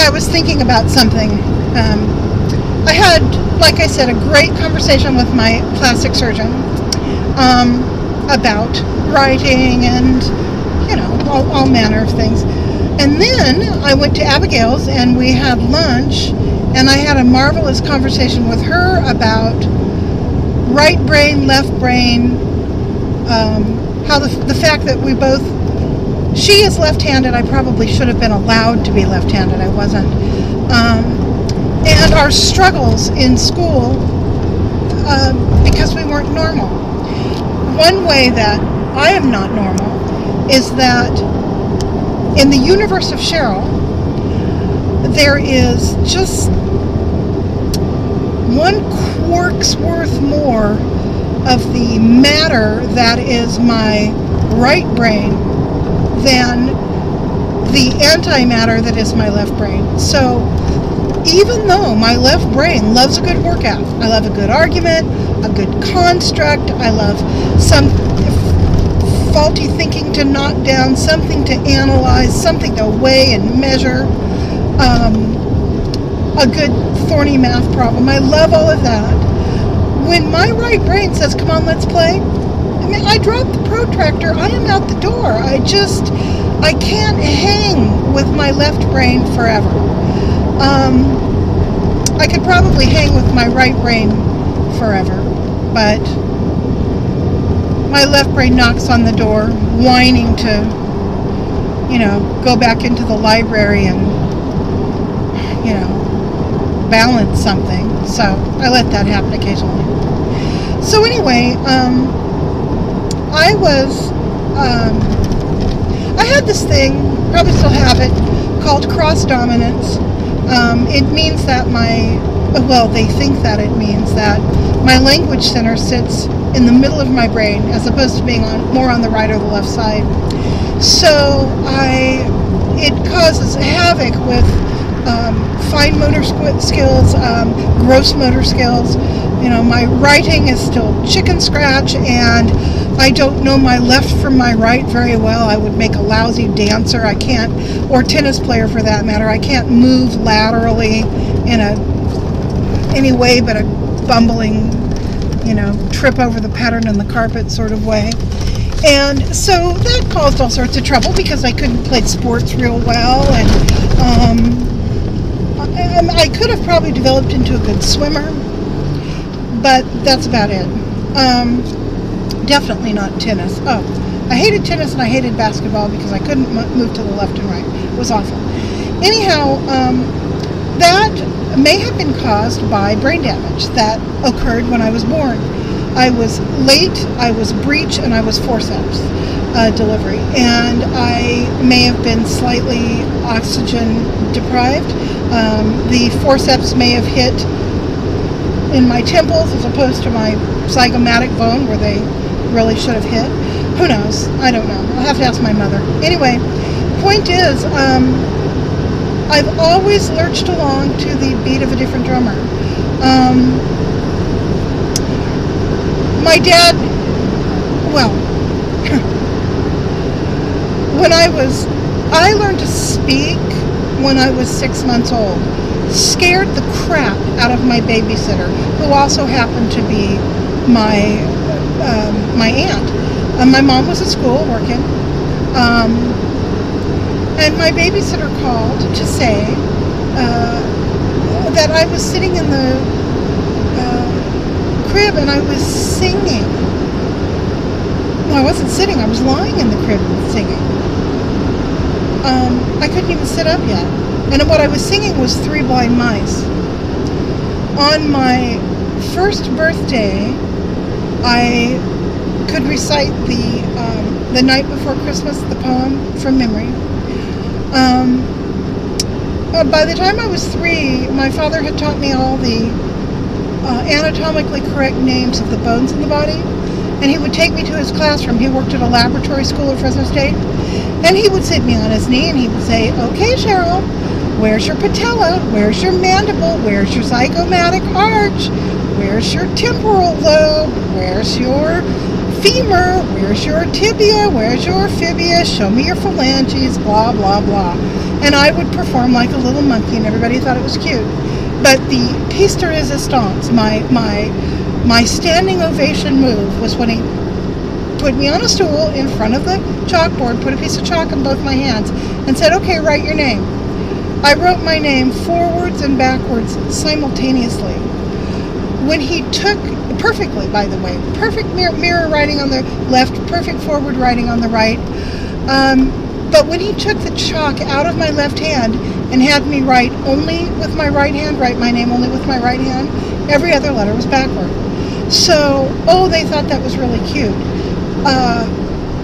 I was thinking about something. I had, like I said, a great conversation with my plastic surgeon about writing and, all manner of things. And then I went to Abigail's and we had lunch, and I had a marvelous conversation with her about right brain, left brain, how the fact that we both, she is left-handed. I probably should have been allowed to be left-handed. I wasn't. And our struggles in school because we weren't normal. One way that I am not normal is that in the universe of Cheryl, there is just one quark's worth more of the matter that is my right brain than the antimatter that is my left brain. So even though my left brain loves a good workout, I love a good argument, a good construct, I love some faulty thinking to knock down, something to analyze, something to weigh and measure, a good thorny math problem. I love all of that. When my right brain says, come on, let's play, I drop the protractor, I am out the door. I can't hang with my left brain forever. I could probably hang with my right brain forever, but my left brain knocks on the door, whining to, go back into the library and, balance something. So I let that happen occasionally. So anyway, I had this thing, probably still have it, called cross dominance. It means that they think that it means that my language center sits in the middle of my brain as opposed to being more on the right or the left side. So it causes havoc with fine motor skills, gross motor skills. My writing is still chicken scratch, and I don't know my left from my right very well. I would make a lousy dancer. I can't, or tennis player for that matter. I can't move laterally in any way but a bumbling, trip over the pattern in the carpet sort of way. And so that caused all sorts of trouble because I couldn't play sports real well, and I could have probably developed into a good swimmer, but that's about it. Definitely not tennis. Oh, I hated tennis and I hated basketball because I couldn't move to the left and right. It was awful. Anyhow, that may have been caused by brain damage that occurred when I was born. I was late, I was breech, and I was forceps delivery, and I may have been slightly oxygen deprived. The forceps may have hit in my temples as opposed to my zygomatic bone where they really should have hit. Who knows? I don't know. I'll have to ask my mother. Anyway, point is, I've always lurched along to the beat of a different drummer. My dad, I learned to speak when I was 6 months old. Scared the crap out of my babysitter, who also happened to be my aunt. My mom was at school working, and my babysitter called to say that I was sitting in the crib and I was singing. No, I wasn't sitting, I was lying in the crib singing. I couldn't even sit up yet. And what I was singing was Three Blind Mice. On my first birthday, I could recite the Night Before Christmas, the poem from memory. By the time I was 3, my father had taught me all the anatomically correct names of the bones in the body, and he would take me to his classroom. He worked at a laboratory school at Fresno State, and he would sit me on his knee and he would say, okay, Cheryl, where's your patella? Where's your mandible? Where's your zygomatic arch? Where's your temporal lobe? Where's your femur? Where's your tibia? Where's your fibia? Show me your phalanges, blah, blah, blah. and I would perform like a little monkey, and everybody thought it was cute. But the piece de resistance, my standing ovation move, was when he put me on a stool in front of the chalkboard, put a piece of chalk in both my hands, and said, "Okay, write your name." I wrote my name forwards and backwards simultaneously. When he took, perfectly by the way, perfect mirror writing on the left, perfect forward writing on the right, but when he took the chalk out of my left hand and had me write only with my right hand, write my name only with my right hand, every other letter was backward. So, they thought that was really cute.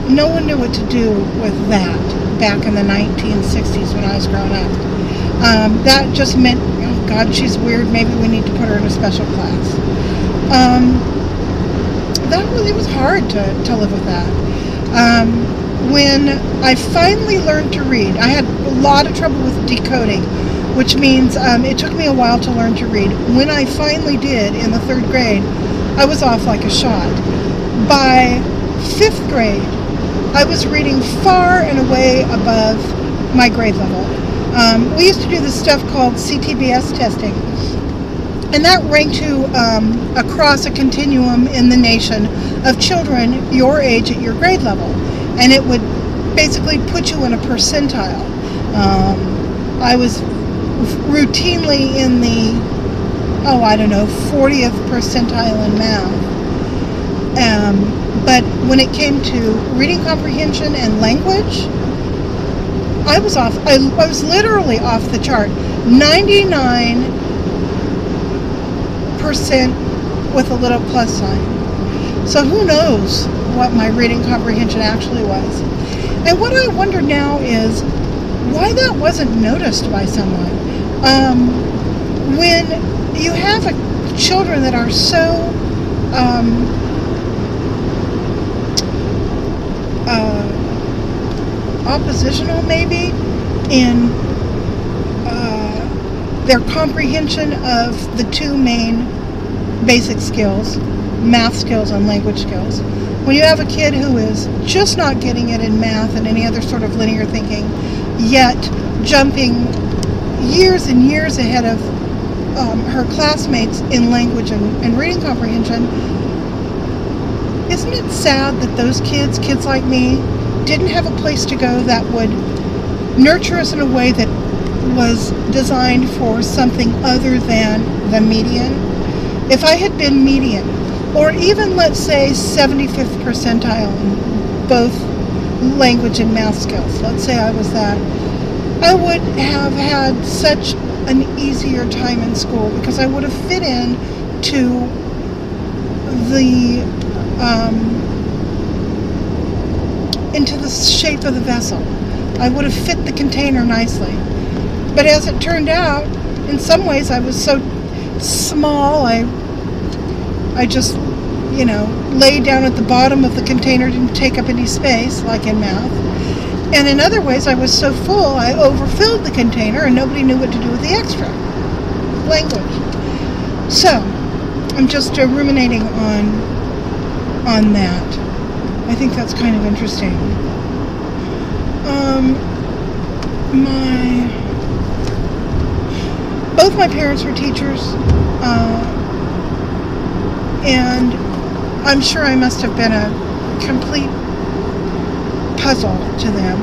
No one knew what to do with that back in the 1960s when I was growing up. That just meant, oh God, she's weird, maybe we need to put her in a special class. It was hard to live with that. When I finally learned to read, I had a lot of trouble with decoding, which means it took me a while to learn to read. When I finally did in the 3rd grade, I was off like a shot. By 5th grade, I was reading far and away above my grade level. We used to do this stuff called CTBS testing, and that ranked you across a continuum in the nation of children your age at your grade level, and it would basically put you in a percentile. I was routinely in the 40th percentile in math. But when it came to reading comprehension and language, I was off. I was literally off the chart. 99% with a little plus sign. So who knows what my reading comprehension actually was. And what I wonder now is why that wasn't noticed by someone. When you have children that are so oppositional maybe in their comprehension of the two main basic skills, math skills and language skills. When you have a kid who is just not getting it in math and any other sort of linear thinking, yet jumping years and years ahead of her classmates in language and reading comprehension, isn't it sad that those kids like me, didn't have a place to go that would nurture us in a way that was designed for something other than the median? If I had been median, or even let's say 75th percentile in both language and math skills, let's say I was that, I would have had such an easier time in school because I would have fit in to the into the shape of the vessel. I would have fit the container nicely. But as it turned out, in some ways I was so small, I just, laid down at the bottom of the container, didn't take up any space, like in math. And in other ways I was so full, I overfilled the container and nobody knew what to do with the extra. Language. So, I'm just ruminating on that. I think that's kind of interesting. Both my parents were teachers, and I'm sure I must have been a complete puzzle to them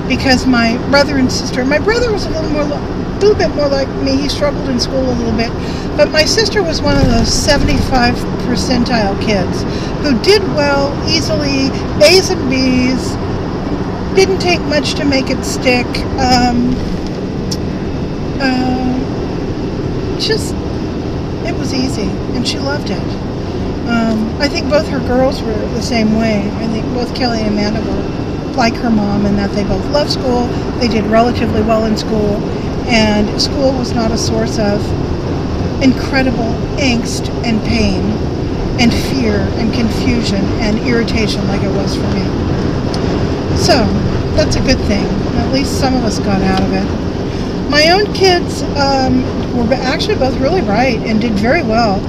because my brother was a little bit more like me. He struggled in school a little bit, but my sister was one of those 75 percentile kids who did well easily, A's and B's, didn't take much to make it stick. It was easy, and she loved it. I think both her girls were the same way. I think both Kelly and Amanda were like her mom in that they both loved school, they did relatively well in school, and school was not a source of incredible angst and pain and fear and confusion and irritation like it was for me. So, that's a good thing. At least some of us got out of it. My own kids were actually both really bright and did very well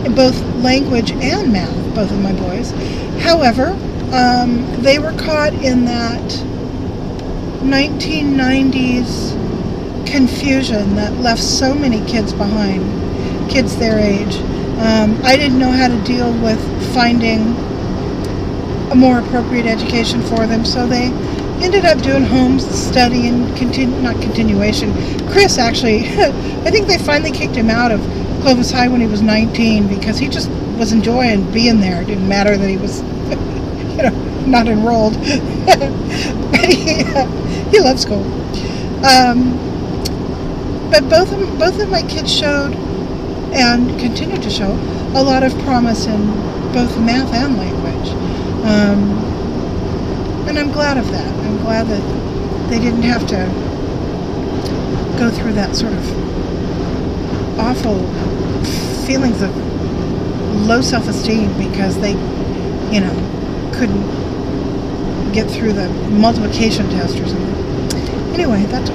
in both language and math, both of my boys. However, they were caught in that 1990s confusion that left so many kids behind, kids their age. I didn't know how to deal with finding a more appropriate education for them, so they ended up doing home study and not continuation. Chris actually, I think they finally kicked him out of Clovis High when he was 19 because he just was enjoying being there. It didn't matter that he was, not enrolled. But he loved school. But both of my kids showed and continue to show a lot of promise in both math and language. And I'm glad of that. I'm glad that they didn't have to go through that sort of awful feelings of low self-esteem because they, couldn't get through the multiplication test or something. Anyway, that's